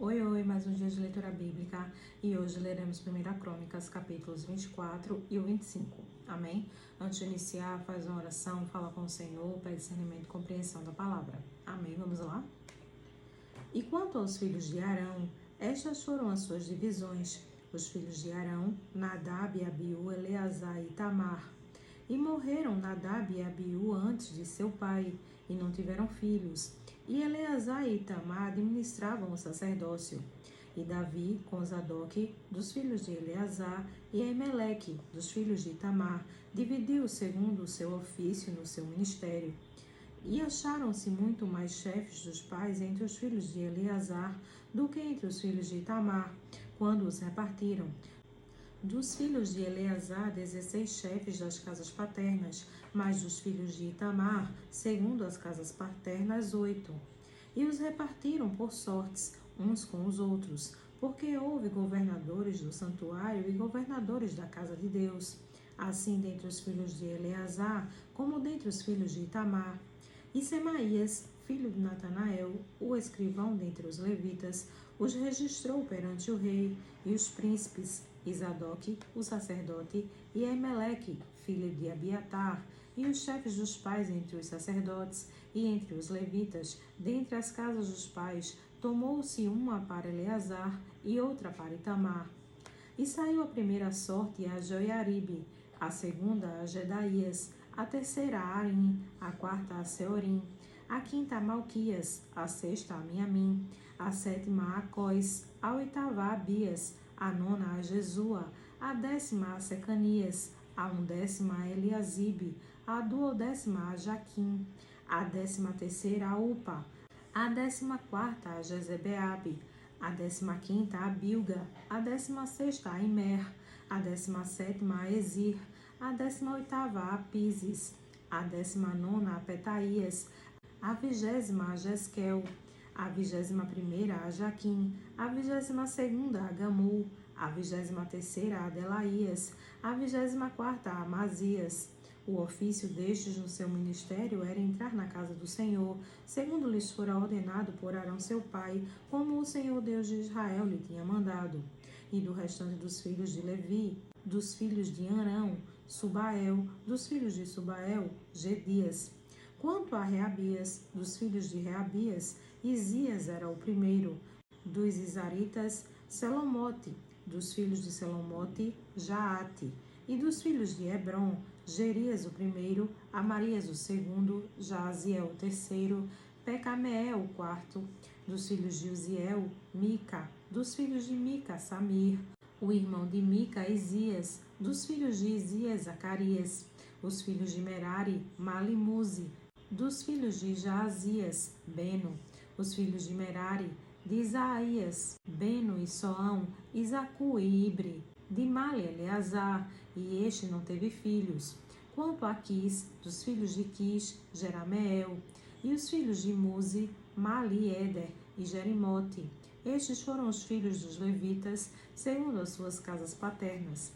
Oi, mais um dia de leitura bíblica e hoje leremos 1 Crônicas, capítulos 24 e o 25. Amém? Antes de iniciar, faz uma oração, fala com o Senhor, pede discernimento e compreensão da palavra. Amém? Vamos lá? E quanto aos filhos de Arão, estas foram as suas divisões. Os filhos de Arão, Nadab, Abiú, Eleazar e Itamar. E morreram Nadab e Abiú antes de seu pai, e não tiveram filhos. E Eleazar e Itamar administravam o sacerdócio. E Davi, com Zadok, dos filhos de Eleazar, e Aimeleque, dos filhos de Itamar, dividiu segundo o seu ofício no seu ministério. E acharam-se muito mais chefes dos pais entre os filhos de Eleazar do que entre os filhos de Itamar, quando os repartiram. Dos filhos de Eleazar, 16 chefes das casas paternas, mas dos filhos de Itamar, segundo as casas paternas, 8. E os repartiram por sortes, uns com os outros, porque houve governadores do santuário e governadores da casa de Deus, assim dentre os filhos de Eleazar, como dentre os filhos de Itamar. E Semaías, filho de Natanael, o escrivão dentre os levitas, os registrou perante o rei, e os príncipes, e Zadok, o sacerdote, e Aimeleque, filho de Abiatar, e os chefes dos pais entre os sacerdotes, e entre os levitas, dentre as casas dos pais, tomou-se uma para Eleazar, e outra para Itamar. E saiu a primeira sorte a Joiaribe, a segunda a Jedaías, a terceira a Arim, a quarta a Seorim, a quinta a Malquias, a sexta a Miamim, a sétima a Cós, a oitava a Abias, a nona a Jesua, a décima a Secanias, a undécima a Eliasibe, a duodécima a Jaquim, a 13ª a Upa, a 14ª a Jezebeabe, a 15ª a Bilga, a 16ª a Imer, a 17ª a Ezir, a 18ª a Pises, a 19ª a Petaías, a 20ª a Jesquel, a 21ª a Jaquim, a 22ª a Gamul, a 23ª a Delaías, a 24ª a Amazias. O ofício destes no seu ministério era entrar na casa do Senhor, segundo lhes fora ordenado por Arão seu pai, como o Senhor Deus de Israel lhe tinha mandado. E do restante dos filhos de Levi, dos filhos de Arão, Subael, dos filhos de Subael, Gedias. Quanto a Reabias, dos filhos de Reabias, Isias era o primeiro, dos Isaritas, Selomote, dos filhos de Selomote, Jaate, e dos filhos de Hebron, Gerias o primeiro, Amarias o segundo, Jaziel o terceiro, Pecameel o quarto, dos filhos de Uziel, Mica, dos filhos de Mica, Samir, o irmão de Mica, Isias, dos filhos de Isias, Zacarias, os filhos de Merari, Malimuse, dos filhos de Jaazias, Beno, os filhos de Merari, de Isaías, Beno e Soão, Isacu e Ibre, de Mali, Eleazar, e este não teve filhos. Quanto a Quis, dos filhos de Quis, Jerameel, e os filhos de Muzi, Mali, Éder e Jerimote. Estes foram os filhos dos levitas, segundo as suas casas paternas.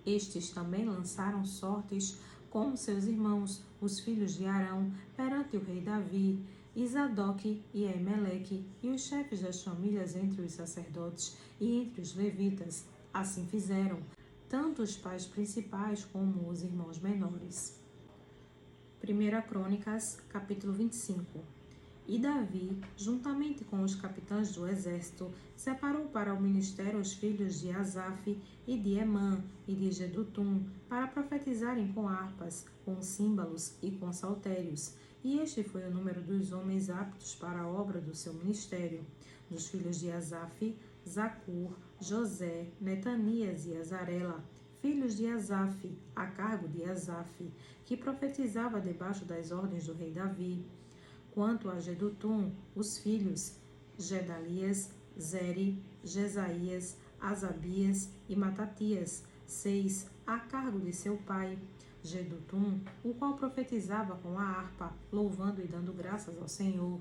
Estes também lançaram sortes com seus irmãos, os filhos de Arão, perante o rei Davi, e Zadok e Aimeleque, e os chefes das famílias entre os sacerdotes e entre os levitas. Assim fizeram, tanto os pais principais como os irmãos menores. 1 Crônicas, capítulo 25. E Davi, juntamente com os capitães do exército, separou para o ministério os filhos de Asaf e de Emã e de Jedutum, para profetizarem com harpas, com símbolos e com saltérios. E este foi o número dos homens aptos para a obra do seu ministério. Dos filhos de Asaf, Zacur, José, Netanias e Azarela, filhos de Asaf, a cargo de Asaf, que profetizava debaixo das ordens do rei Davi. Quanto a Jedutum, os filhos Gedalias, Zeri, Jesaías, Asabias e Matatias, 6, a cargo de seu pai, Jedutum, o qual profetizava com a harpa, louvando e dando graças ao Senhor.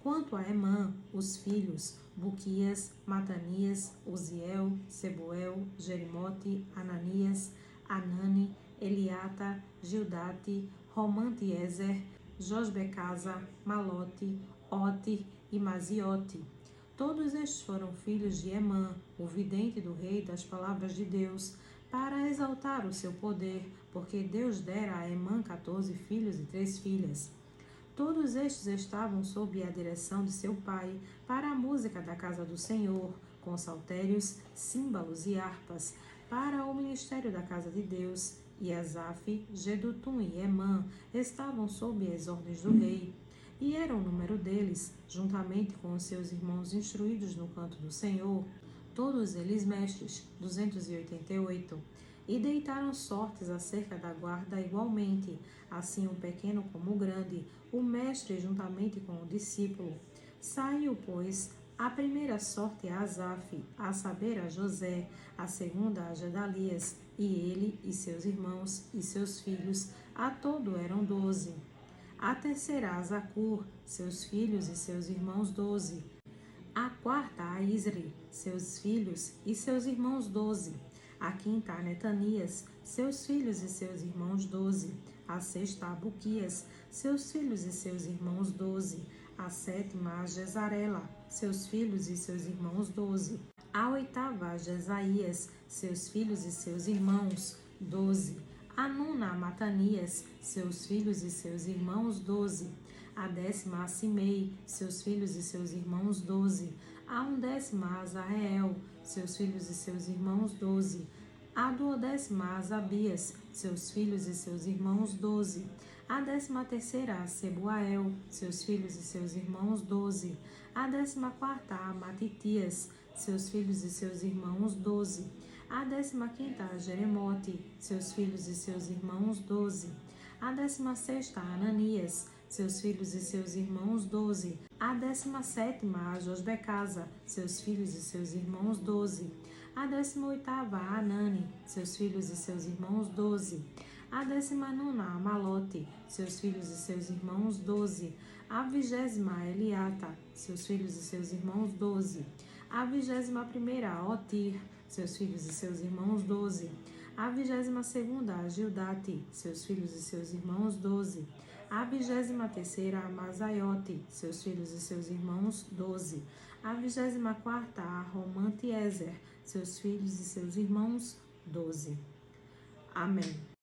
Quanto a Emã, os filhos Buquias, Matanias, Uziel, Sebuel, Jerimote, Ananias, Anani, Eliata, Gildate, Romantiezer, Josbecasa, Malote, Ote e Maziote. Todos estes foram filhos de Emã, o vidente do rei das palavras de Deus, para exaltar o seu poder, porque Deus dera a Emã 14 filhos e 3 filhas. Todos estes estavam sob a direção de seu pai para a música da casa do Senhor, com saltérios, símbalos e harpas, para o ministério da casa de Deus. E Asaf, Gedutum e Emã estavam sob as ordens do rei. E era o número deles, juntamente com os seus irmãos instruídos no canto do Senhor, todos eles mestres, 288. E deitaram sortes acerca da guarda igualmente, assim o pequeno como o grande, o mestre juntamente com o discípulo. Saiu, pois, a primeira sorte a Asaf, a saber a José, a segunda a Gedalias, e ele e seus irmãos e seus filhos, a todo eram 12. A terceira a Zacur, seus filhos e seus irmãos 12. A quarta a Isri, seus filhos e seus irmãos 12. A quinta a Netanias, seus filhos e seus irmãos 12. A sexta a Buquias, seus filhos e seus irmãos 12. A sétima a Jezarela, seus filhos e seus irmãos 12. A oitava a Jesaías, seus filhos e seus irmãos 12. A nona a Matanias, seus filhos e seus irmãos 12. A décima a Simei, seus filhos e seus irmãos 12. A undécima a Azareel, seus filhos e seus irmãos 12. A duodécima a Asabias, seus filhos e seus irmãos 12. A 13ª a Sebuael, seus filhos e seus irmãos 12. A 14ª a Matitias, seus filhos e seus irmãos 12. A 15ª a Jeremote, seus filhos e seus irmãos 12. A 16ª a Ananias, seus filhos e seus irmãos 12. A 17ª a Josbecasa, seus filhos e seus irmãos 12. A 18ª a Anani, seus filhos e seus irmãos 12. A 19ª a Malote, seus filhos e seus irmãos 12. A 20ª a Eliata, seus filhos e seus irmãos 12. A 21ª a Otir, seus filhos e seus irmãos 12. A 22ª a Gildate, seus filhos e seus irmãos 12. A 23ª a Mazaiote, seus filhos e seus irmãos 12. A 24ª a Romantiezer, seus filhos e seus irmãos 12. Amém.